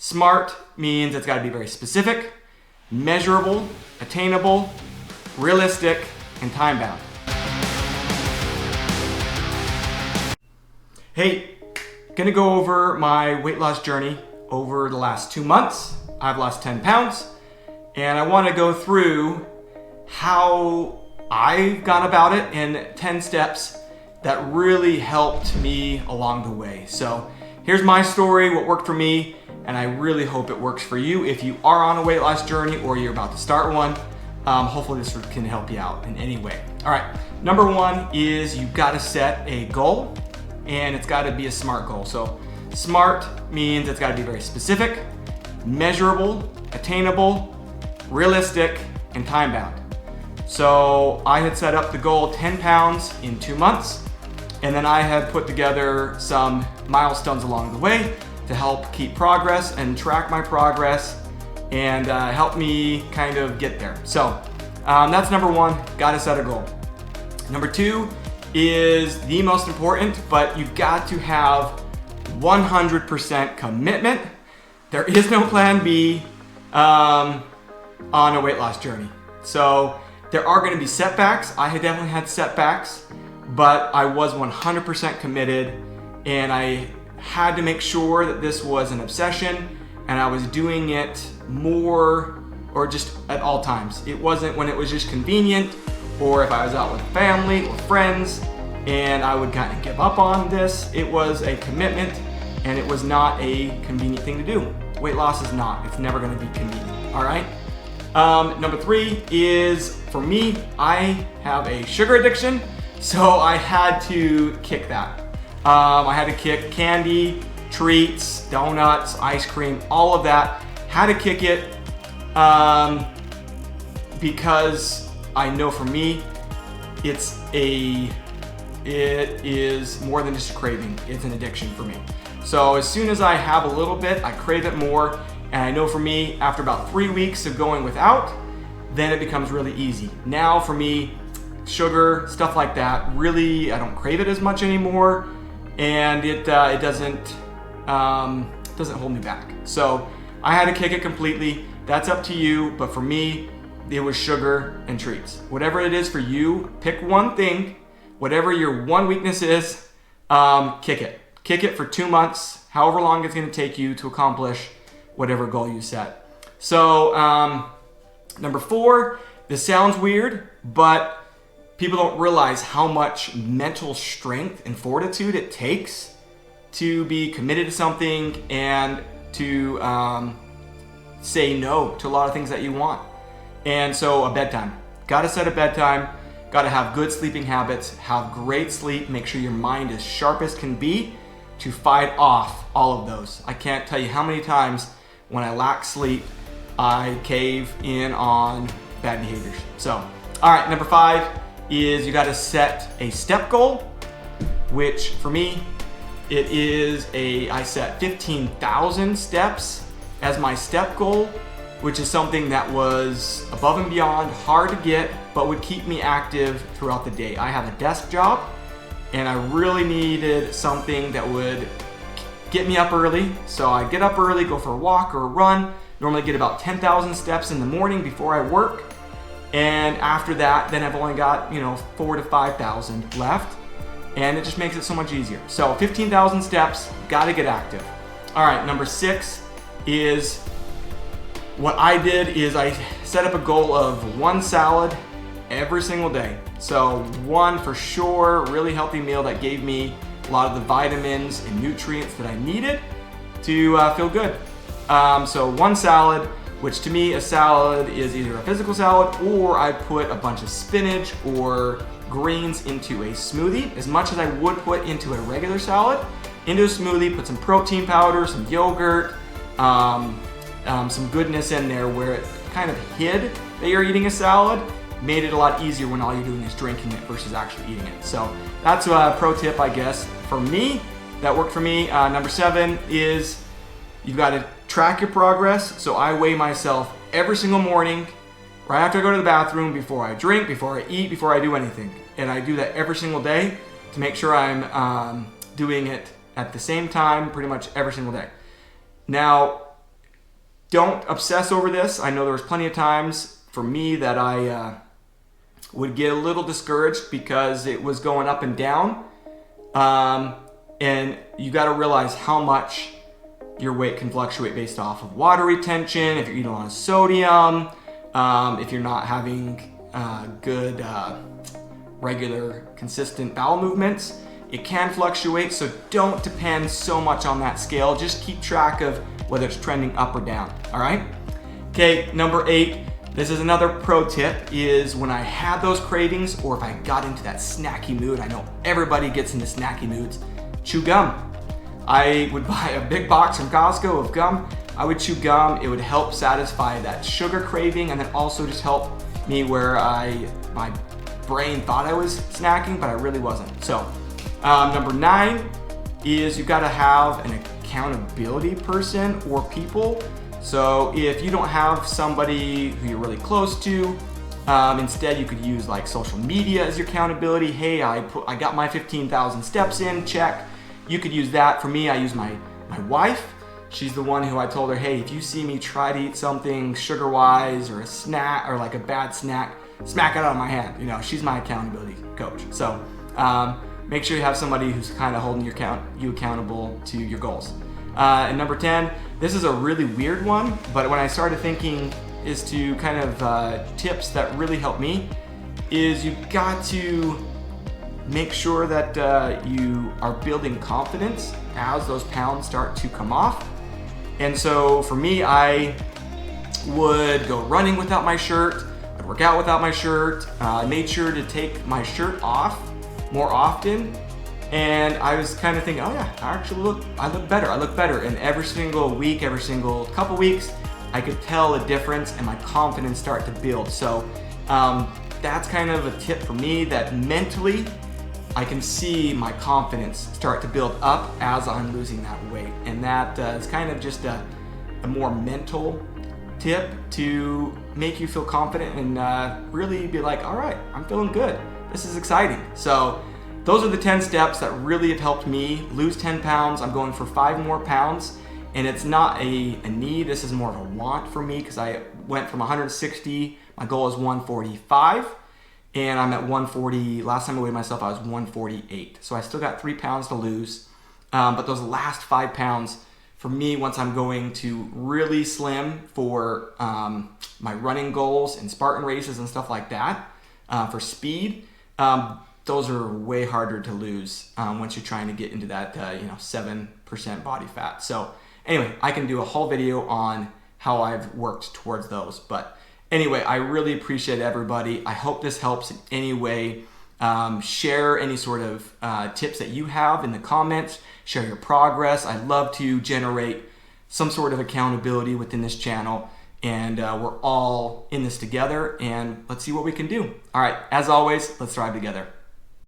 SMART means it's got to be very specific, measurable, attainable, realistic, and time-bound. Hey, gonna go over my weight loss journey over the last 2 months. I've lost 10 pounds, and I want to go through how I've gone about it in 10 steps that really helped me along the way. So here's my story, what worked for me, and I really hope it works for you if you are on a weight loss journey or you're about to start one. Hopefully this can help you out in any way. All right, number one is you've got to set a goal, and it's got to be a SMART goal. So SMART means it's got to be very specific, measurable, attainable, realistic, and time-bound. So I had set up the goal 10 pounds in 2 months, and then I had put together some milestones along the way to help keep progress and track my progress and help me kind of get there. So that's number one, gotta set a goal. Number two is the most important, but you've got to have 100% commitment. There is no plan B on a weight loss journey. So there are gonna be setbacks. I had definitely had setbacks, but I was 100% committed, and I had to make sure that this was an obsession and I was doing it more or just at all times. It wasn't when it was just convenient or if I was out with family or friends and I would kind of give up on this. It was a commitment, and it was not a convenient thing to do. Weight loss is not. It's never going to be convenient. All right. Number three is, for me, I have a sugar addiction, so I had to kick that. I had to kick candy, treats, donuts, ice cream, all of that. Had to kick it because I know for me, it is more than just a craving. It's an addiction for me. So as soon as I have a little bit, I crave it more. And I know for me, after about 3 weeks of going without, then it becomes really easy. Now for me, sugar, stuff like that, really, I don't crave it as much anymore. And it doesn't hold me back. So I had to kick it completely. That's up to you. But for me, it was sugar and treats. Whatever it is for you, pick one thing. Whatever your one weakness is, kick it. Kick it for 2 months, however long it's going to take you to accomplish whatever goal you set. So number four, this sounds weird, but people don't realize how much mental strength and fortitude it takes to be committed to something and to say no to a lot of things that you want. And so a bedtime. Got to set a bedtime. Got to have good sleeping habits. Have great sleep. Make sure your mind is sharp as can be to fight off all of those. I can't tell you how many times when I lack sleep, I cave in on bad behaviors. So, all right, number five is you got to set a step goal, which for me, I set 15,000 steps as my step goal, which is something that was above and beyond, hard to get, but would keep me active throughout the day. I have a desk job, and I really needed something that would get me up early. So I get up early, go for a walk or a run, normally get about 10,000 steps in the morning before I work. And after that, then I've only got, 4,000 to 5,000 left, and it just makes it so much easier. So 15,000 steps, gotta get active. All right, number six is, what I did is I set up a goal of one salad every single day. So one for sure, really healthy meal that gave me a lot of the vitamins and nutrients that I needed to feel good. So one salad, which to me, a salad is either a physical salad or I put a bunch of spinach or greens into a smoothie, as much as I would put into a regular salad. Into a smoothie, put some protein powder, some yogurt, some goodness in there where it kind of hid that you're eating a salad, made it a lot easier when all you're doing is drinking it versus actually eating it. So that's a pro tip, I guess, for me. That worked for me. Number seven is you've got to track your progress. So I weigh myself every single morning, right after I go to the bathroom, before I drink, before I eat, before I do anything. And I do that every single day to make sure I'm doing it at the same time pretty much every single day. Now, don't obsess over this. I know there was plenty of times for me that I would get a little discouraged because it was going up and down. And you got to realize how much your weight can fluctuate based off of water retention, if you're eating a lot of sodium, if you're not having good regular consistent bowel movements. It can fluctuate, so don't depend so much on that scale. Just keep track of whether it's trending up or down, all right? Okay, number 8, this is another pro tip, is when I had those cravings or if I got into that snacky mood, I know everybody gets into snacky moods, chew gum. I would buy a big box from Costco of gum. I would chew gum. It would help satisfy that sugar craving and then also just help me where my brain thought I was snacking, but I really wasn't. So number 9 is you've got to have an accountability person or people. So if you don't have somebody who you're really close to, instead you could use like social media as your accountability. Hey, I got my 15,000 steps in, check. You could use that. For me, I use my wife. She's the one who I told her, hey, if you see me try to eat something sugar-wise or a snack or like a bad snack, smack it out of my hand. You know, she's my accountability coach. So make sure you have somebody who's kind of holding you accountable to your goals. And number 10, this is a really weird one, but when I started thinking is to kind of tips that really help me, is you've got to make sure that you are building confidence as those pounds start to come off. And so for me, I would go running without my shirt, I'd work out without my shirt, I made sure to take my shirt off more often, and I was kind of thinking, oh yeah, I look better. And every single week, every single couple weeks, I could tell a difference and my confidence start to build. So that's kind of a tip for me, that mentally I can see my confidence start to build up as I'm losing that weight. And that is kind of just a more mental tip to make you feel confident and really be like, all right, I'm feeling good. This is exciting. So those are the 10 steps that really have helped me lose 10 pounds. I'm going for 5 more pounds. And it's not a need, this is more of a want for me, because I went from 160, my goal is 145. And I'm at 140, last time I weighed myself, I was 148. So I still got 3 pounds to lose. But those last 5 pounds, for me, once I'm going to really slim for my running goals and Spartan races and stuff like that, for speed, those are way harder to lose once you're trying to get into that 7% body fat. So anyway, I can do a whole video on how I've worked towards those. But anyway, I really appreciate everybody. I hope this helps in any way. Share any sort of tips that you have in the comments. Share your progress. I'd love to generate some sort of accountability within this channel. And we're all in this together. And let's see what we can do. All right, as always, let's thrive together.